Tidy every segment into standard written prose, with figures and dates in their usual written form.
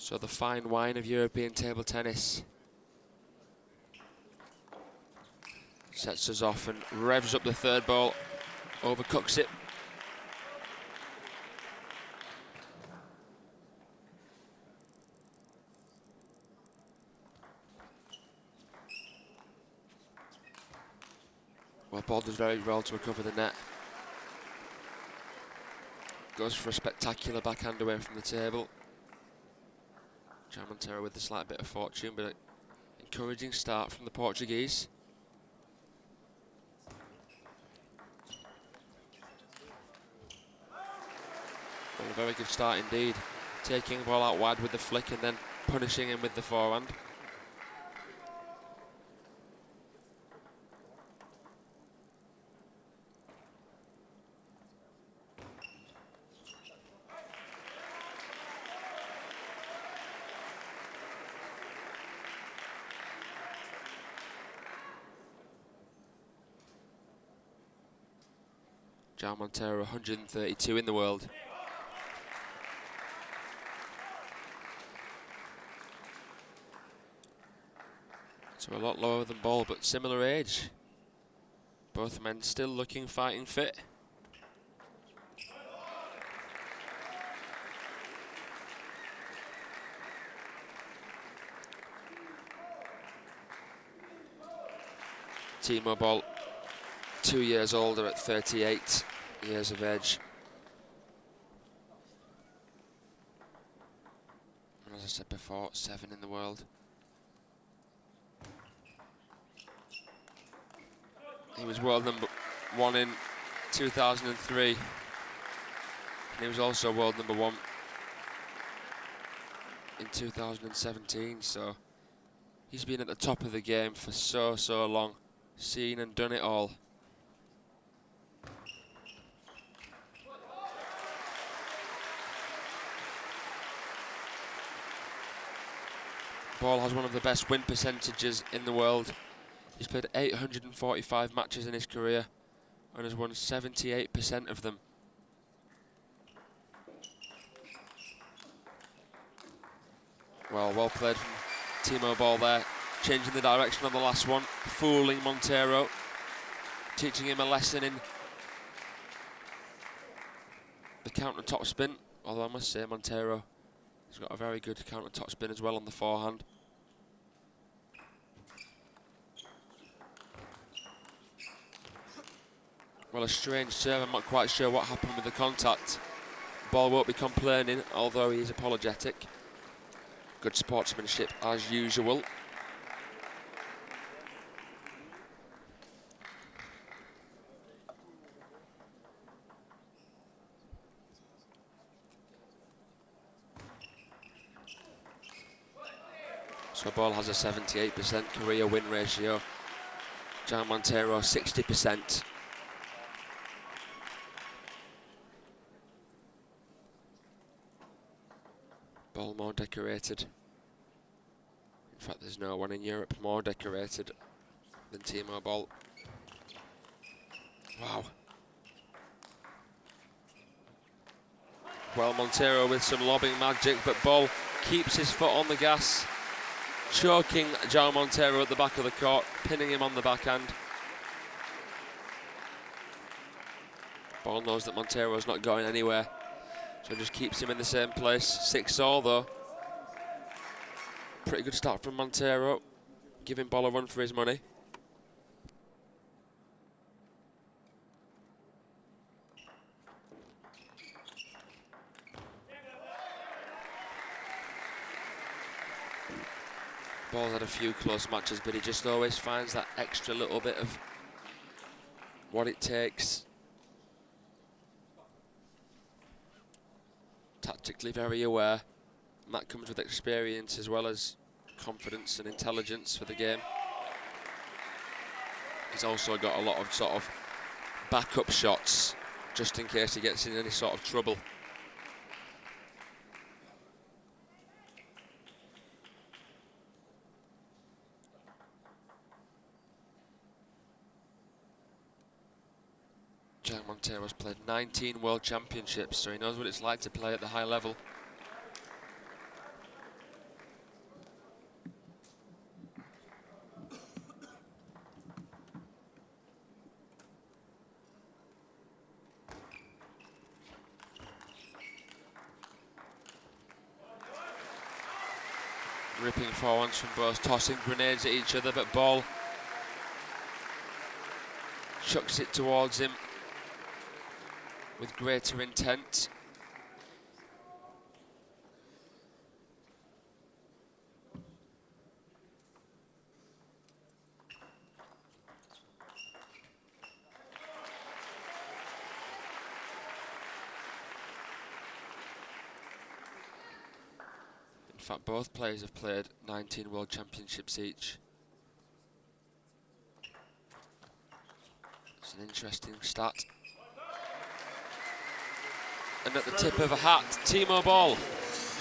So the fine wine of European table tennis. Sets us off and revs up the third ball, overcooks it. Well, ball does very well to recover the net. Goes for a spectacular backhand away from the table. Joao Monteiro with a slight bit of fortune, but an encouraging start from the Portuguese. Well, a very good start indeed. Taking the ball out wide with the flick and then punishing him with the forehand. Joao Monteiro, 132 in the world. So a lot lower than Boll, but similar age. Both men still looking fighting fit. Timo Boll, 2 years older at 38 years of age. And as I said before, 7 in the world. He was world number 1 in 2003. And he was also world number 1 in 2017. So he's been at the top of the game for so long. Seen and done it all. Boll has one of the best win percentages in the world. He's played 845 matches in his career and has won 78% of them. Well played from Timo Boll there, changing the direction on the last one, fooling Monteiro, teaching him a lesson in the counter top spin. Although I must say Monteiro has got a very good counter top spin as well on the forehand. Well, a strange serve. I'm not quite sure what happened with the contact. Boll won't be complaining, although he is apologetic. Good sportsmanship as usual. So Boll has a 78% career win ratio. Joao Monteiro 60%. Boll more decorated. In fact, there's no one in Europe more decorated than Timo Boll. Wow. Well, Monteiro with some lobbing magic, but Boll keeps his foot on the gas, choking Joao Monteiro at the back of the court, pinning him on the backhand. Boll knows that Monteiro's not going anywhere, so just keeps him in the same place. 6-all though. Pretty good start from Monteiro, giving Boll a run for his money. Boll's had a few close matches, but he just always finds that extra little bit of what it takes. Tactically very aware, and that comes with experience as well as confidence and intelligence for the game. He's also got a lot of sort of backup shots just in case he gets in any sort of trouble. Joao Monteiro's played 19 World Championships, so he knows what it's like to play at the high level. Ripping forwards from both, tossing grenades at each other, but Ball chucks it towards him with greater intent. In fact, both players have played 19 World Championships each. It's an interesting stat. And at the tip of a hat, Timo Boll,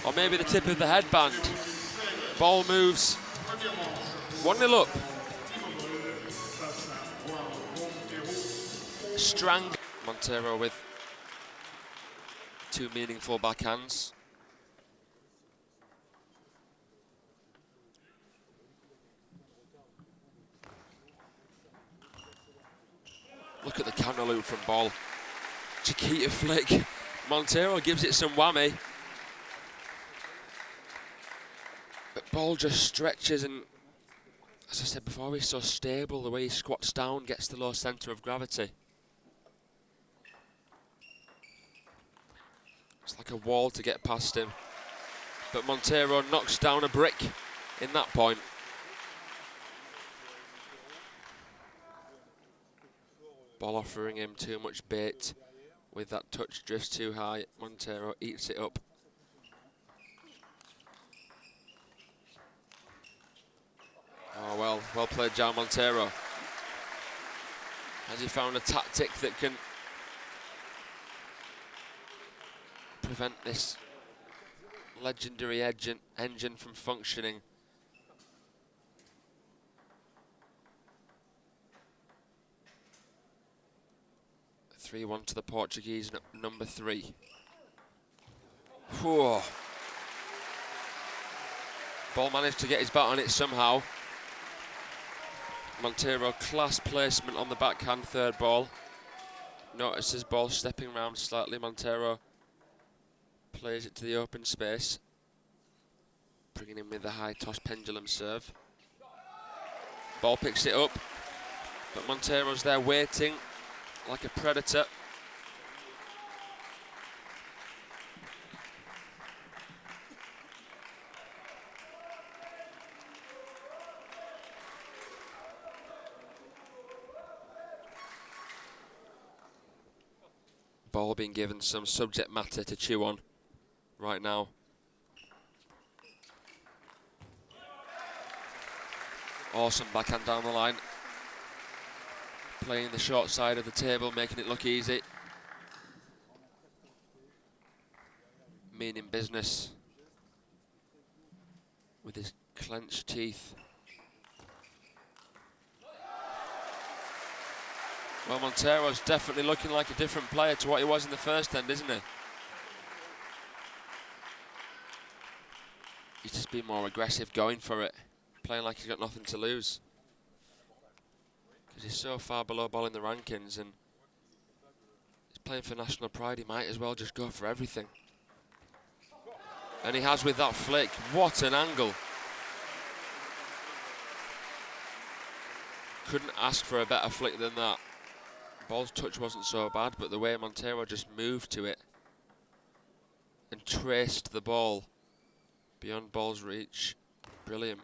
or maybe the tip of the headband. Ball moves 1-0 up. Strang. Monteiro with 2 meaningful backhands. Look at the counter loop from Ball. Chiquita flick. Monteiro gives it some whammy. But Ball just stretches, and as I said before, he's so stable. The way he squats down, gets the low centre of gravity. It's like a wall to get past him. But Monteiro knocks down a brick in that point. Ball offering him too much bait. With that touch, drifts too high. Monteiro eats it up. Oh well played Joao Monteiro. Has he found a tactic that can prevent this legendary engine from functioning? A 3-1 to the Portuguese, number 3. Whew. Ball managed to get his bat on it somehow. Monteiro, class placement on the backhand third ball. Notices Ball stepping round slightly. Monteiro plays it to the open space, bringing in with the high toss pendulum serve. Ball picks it up, but Monteiro's there waiting like a predator. Ball being given some subject matter to chew on right now. Awesome backhand down the line. Playing the short side of the table, making it look easy. Meaning business with his clenched teeth. Well, Monteiro's definitely looking like a different player to what he was in the first end, isn't he? He's just been more aggressive, going for it, playing like he's got nothing to lose. Because he's so far below Ball in the rankings, and he's playing for national pride. He might as well just go for everything. And he has with that flick. What an angle. Couldn't ask for a better flick than that. Ball's touch wasn't so bad, but the way Monteiro just moved to it and traced the ball beyond Ball's reach. Brilliant.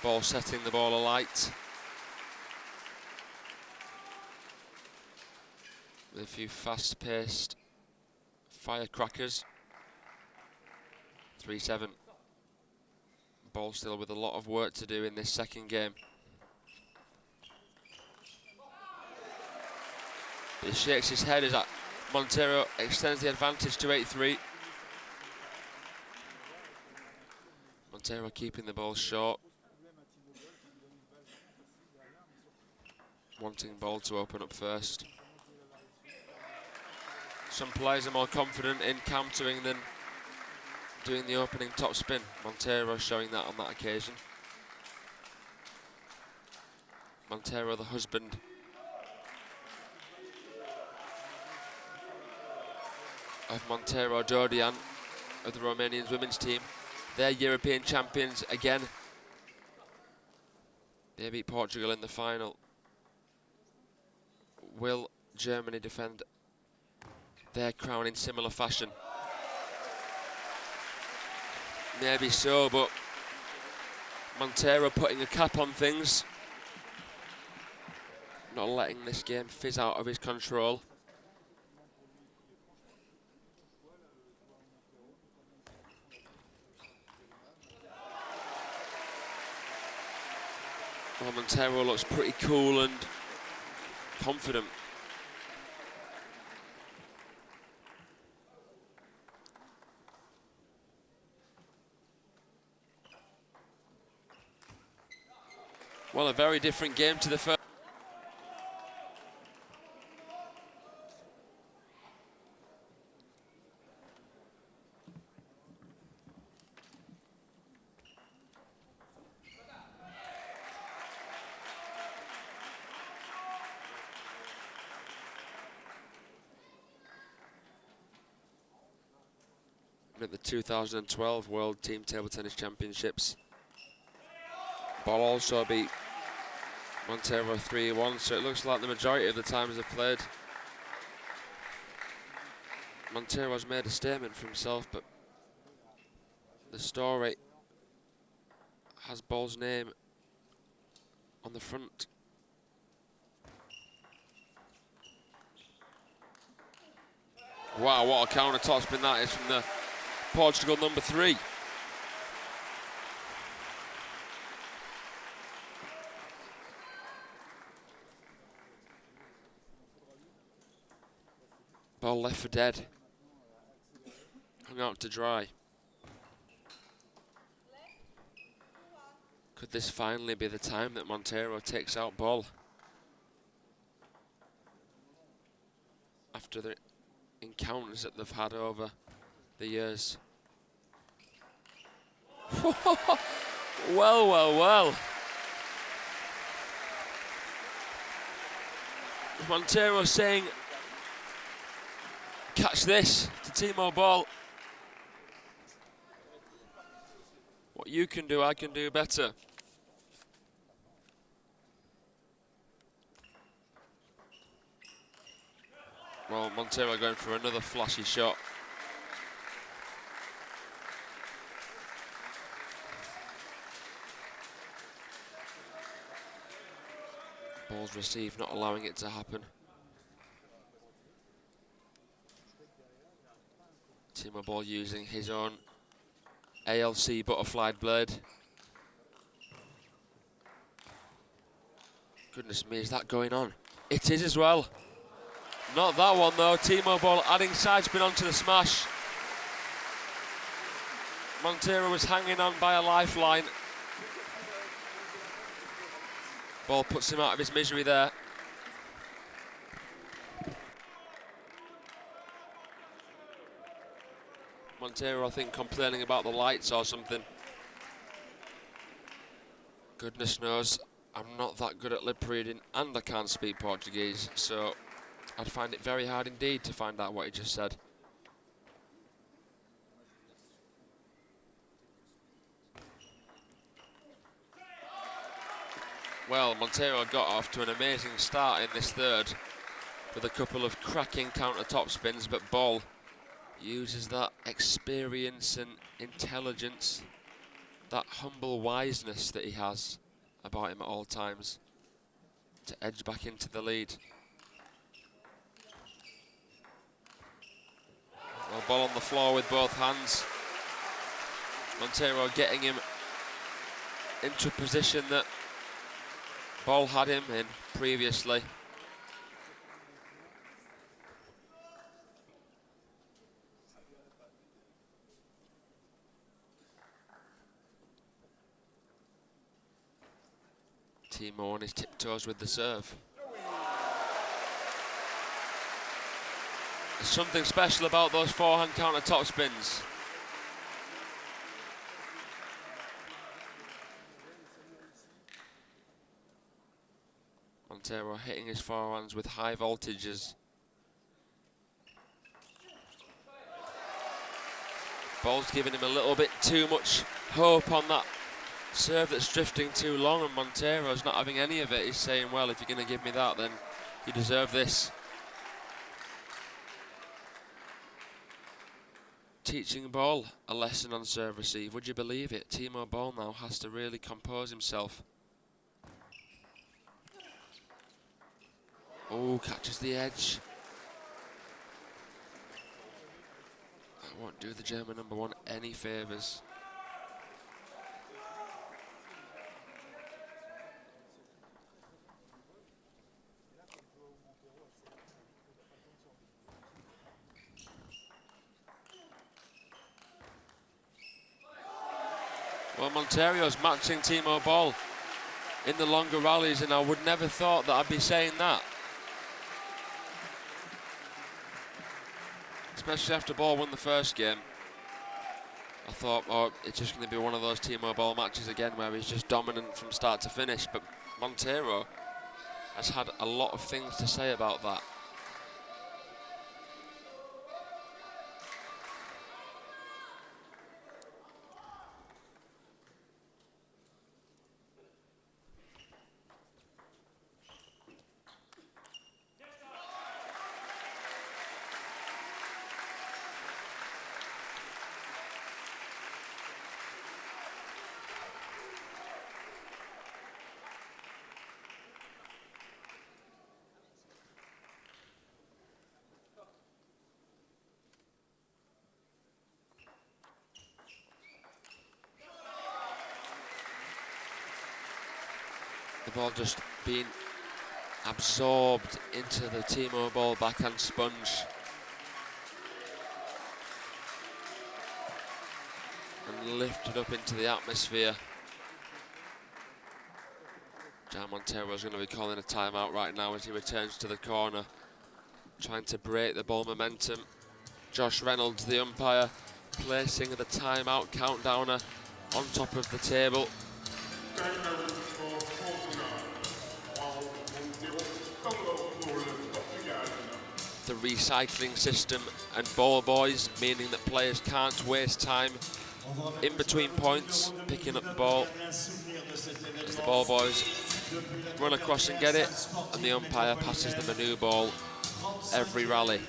Ball setting the ball alight with a few fast-paced firecrackers. 3-7. Ball still with a lot of work to do in this second game. He shakes his head as Monteiro extends the advantage to 8-3. Monteiro keeping the ball short. Wanting Ball to open up first. Some players are more confident in countering than doing the opening topspin. Monteiro showing that on that occasion. Monteiro, the husband. of Monteiro Joao of the Romanian women's team. They're European champions again. They beat Portugal in the final. Will Germany defend their crown in similar fashion? Maybe so, but Monteiro putting a cap on things. Not letting this game fizz out of his control. Well, Monteiro looks pretty cool and confident. Well, a very different game to the first. At the 2012 World Team Table Tennis Championships, BOLL also beat Monteiro 3-1, so it looks like the majority of the times they've played, Monteiro has made a statement for himself, but the story has BOLL's name on the front. Wow, what a counter top spin that is from the Portugal number 3. BOLL left for dead. Hung out to dry. Could this finally be the time that Monteiro takes out BOLL? After the encounters that they've had over the years. Well, well, well. Monteiro saying, catch this to Timo BOLL. What you can do, I can do better. Well, Monteiro going for another flashy shot. Ball's received, not allowing it to happen. Timo BOLL using his own ALC butterflied blade. Goodness me, is that going on? It is as well. Not that one though. Timo BOLL adding side spin onto the smash. Monteiro was hanging on by a lifeline. BOLL puts him out of his misery there. Monteiro, I think, complaining about the lights or something. Goodness knows, I'm not that good at lip reading and I can't speak Portuguese, so I'd find it very hard indeed to find out what he just said. Well, Monteiro got off to an amazing start in this third with a couple of cracking counter top spins, but BOLL uses that experience and intelligence, that humble wiseness that he has about him at all times to edge back into the lead. Well, BOLL on the floor with both hands. Monteiro getting him into a position that BOLL had him in previously. Timo on his tiptoes with the serve. There's something special about those forehand counter top spins. Monteiro hitting his forehands with high voltages. Ball's giving him a little bit too much hope on that serve that's drifting too long, and Monteiro's not having any of it. He's saying, well, if you're going to give me that, then you deserve this. Teaching Ball a lesson on serve receive. Would you believe it? Timo Boll now has to really compose himself. Oh, catches the edge. That won't do the German number one any favours. Well, Monteiro's matching Timo Boll in the longer rallies, and I would never thought that I'd be saying that. Especially after Boll won the first game. I thought, oh, it's just going to be one of those Timo Boll matches again where he's just dominant from start to finish. But Monteiro has had a lot of things to say about that. The ball just being absorbed into the Timo Boll backhand sponge. And lifted up into the atmosphere. Joao Monteiro is going to be calling a timeout right now as he returns to the corner, trying to break the ball momentum. Josh Reynolds, the umpire, placing the timeout countdowner on top of the table. The recycling system and ball boys, meaning that players can't waste time in between points picking up the ball, as the ball boys run across and get it, and the umpire passes them a new ball every rally.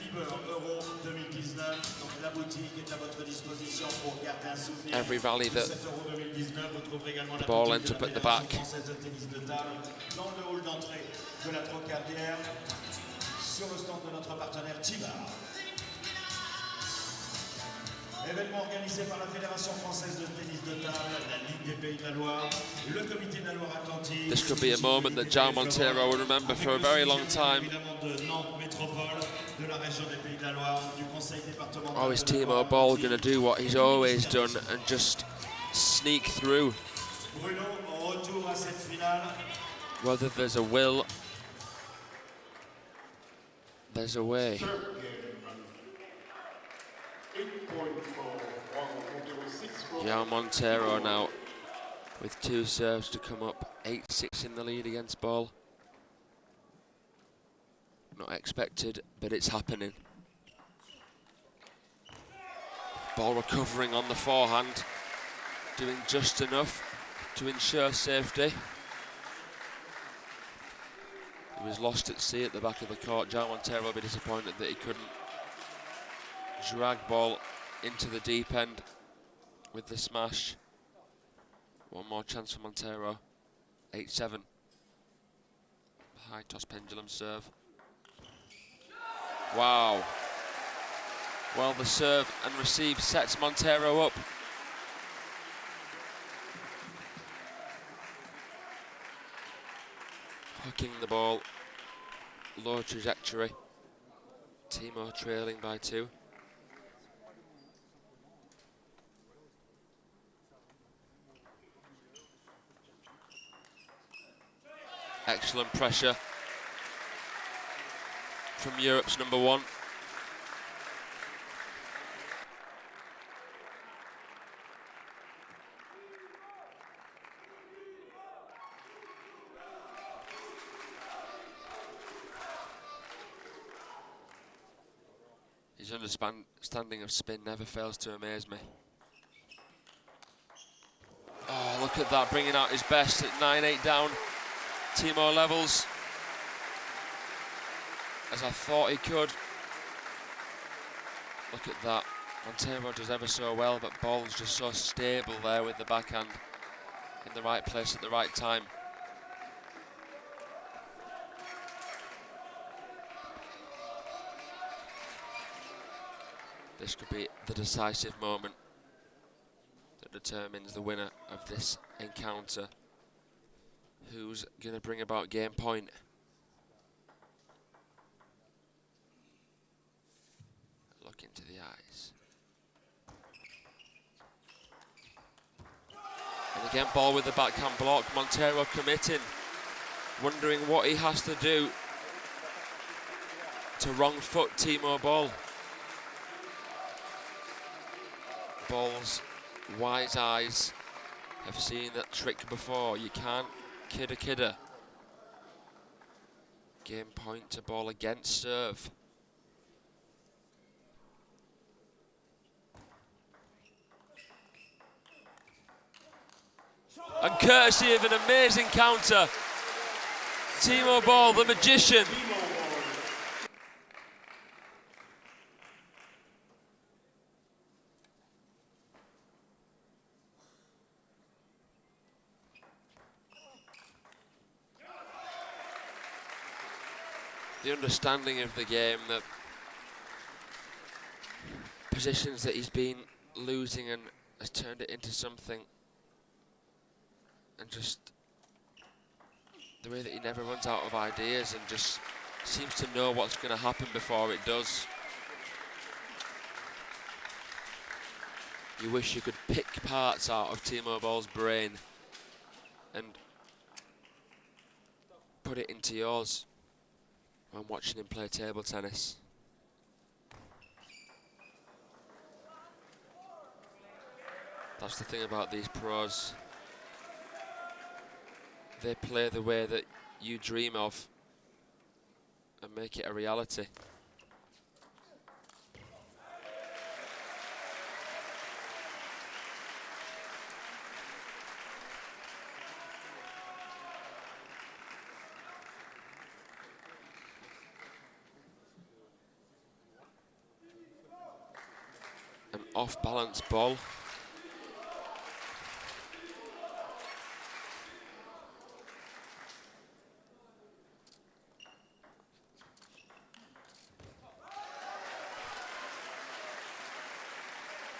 Every rally that the ball ends up at the back. Événement organisé par la Fédération française de tennis de table, la Ligue des Pays de la Loire, le Comité de la Loire-Atlantique. This could be a moment that Joao Monteiro will remember for a very long time. Oh, is Timo Boll going to do what he's always done and just sneak through? Whether there's a will, there's a way. Joao Monteiro now with two serves to come up. 8-6 in the lead against Boll. Not expected, but it's happening. Boll recovering on the forehand, doing just enough to ensure safety. He was lost at sea at the back of the court. Joao Monteiro will be disappointed that he couldn't drag Boll into the deep end with the smash. One more chance for Monteiro. 8-7. High toss pendulum serve. Wow. Well, the serve and receive sets Monteiro up. Hooking the ball. Low trajectory. Timo trailing by 2. Excellent pressure from Europe's number 1. His understanding of spin never fails to amaze me. Oh, look at that, bringing out his best at 9-8 down. Timo levels, as I thought he could. Look at that. Monteiro does ever so well, but Boll's just so stable there with the backhand in the right place at the right time. This could be the decisive moment that determines the winner of this encounter. Who's going to bring about game point? Look into the eyes. And again, Boll with the backhand block. Monteiro committing, wondering what he has to do to wrong foot Timo Boll. Boll's wise eyes have seen that trick before. You can't kid a kidder. Game point to Boll against serve. And courtesy of an amazing counter, Timo Boll, the magician. The understanding of the game, the positions that he's been losing and has turned it into something. And just the way that he never runs out of ideas and just seems to know what's going to happen before it does. You wish you could pick parts out of Timo Boll's brain and put it into yours when watching him play table tennis. That's the thing about these pros. They play the way that you dream of and make it a reality. An off-balance ball.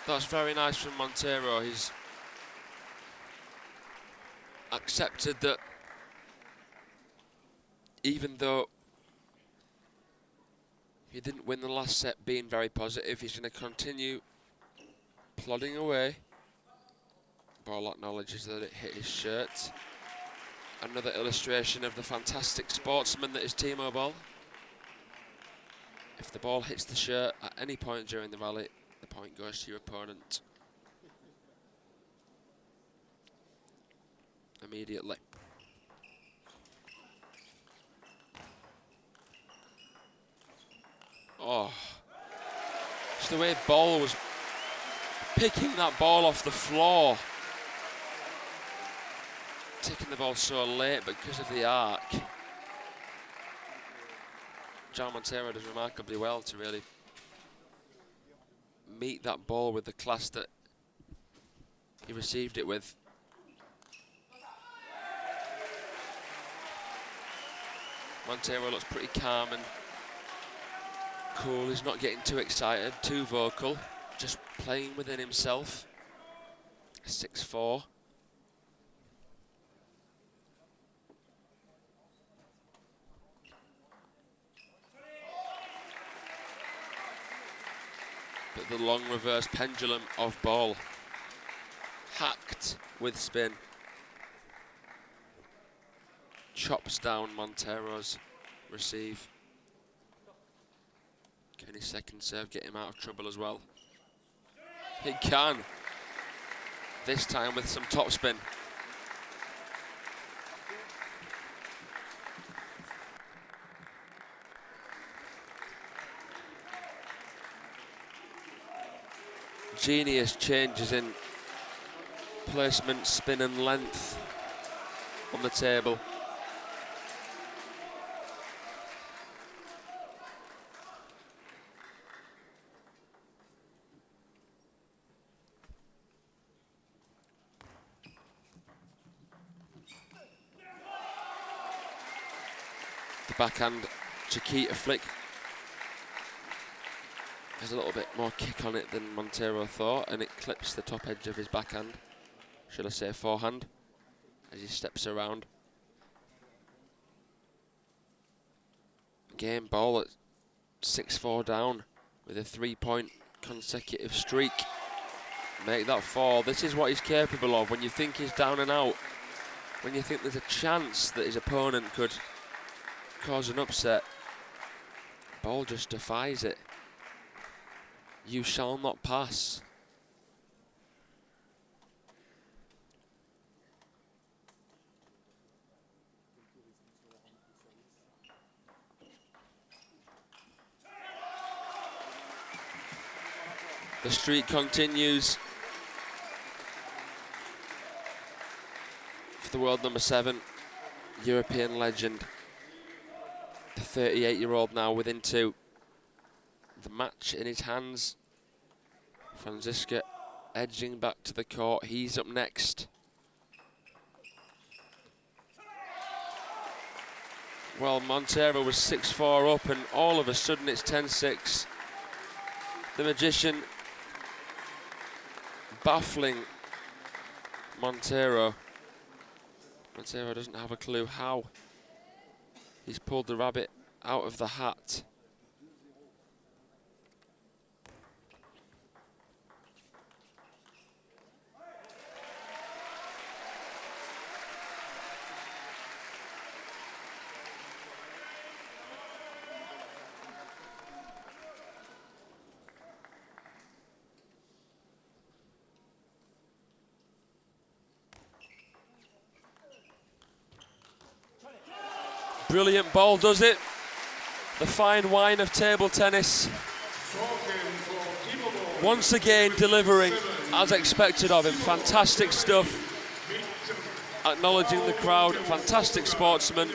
That's very nice from Monteiro. He's accepted that even though he didn't win the last set being very positive, he's going to continue plodding away. Boll acknowledges that it hit his shirt. Another illustration of the fantastic sportsman that is Timo Boll. If the ball hits the shirt at any point during the rally, the point goes to your opponent immediately. Oh, just the way Boll was picking that ball off the floor. Taking the ball so late, but because of the arc, Joao Monteiro does remarkably well to really meet that ball with the class that he received it with. Monteiro looks pretty calm and cool. He's not getting too excited, too vocal, just playing within himself. 6-4. But the long reverse pendulum of Boll, hacked with spin, chops down Monteiro's receive. Can his second serve get him out of trouble as well? He can. This time with some topspin. Genius changes in placement, spin and length on the table. The backhand Chiquita flick has a little bit more kick on it than Monteiro thought, and it clips the top edge of his backhand, should I say forehand, as he steps around. Game ball at 6-4 down with a 3-point consecutive streak. Make that 4. This is what he's capable of when you think he's down and out, when you think there's a chance that his opponent could cause an upset. Ball just defies it. You shall not pass. The streak continues for the world number 7, European legend. The 38-year-old now within 2. The match in his hands. Franziska edging back to the court. He's up next. Well, Monteiro was 6-4 up, and all of a sudden it's 10-6. The magician baffling Monteiro. Monteiro doesn't have a clue how he's pulled the rabbit out of the hat. Brilliant ball does it. The fine wine of table tennis. Once again delivering as expected of him. Fantastic stuff. Acknowledging the crowd. Fantastic sportsman.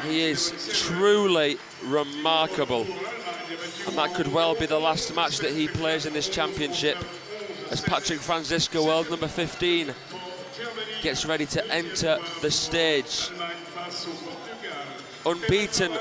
He is truly remarkable. And that could well be the last match that he plays in this championship, as Patrick Franziska, world number 15, gets ready to enter the stage. Unbeaten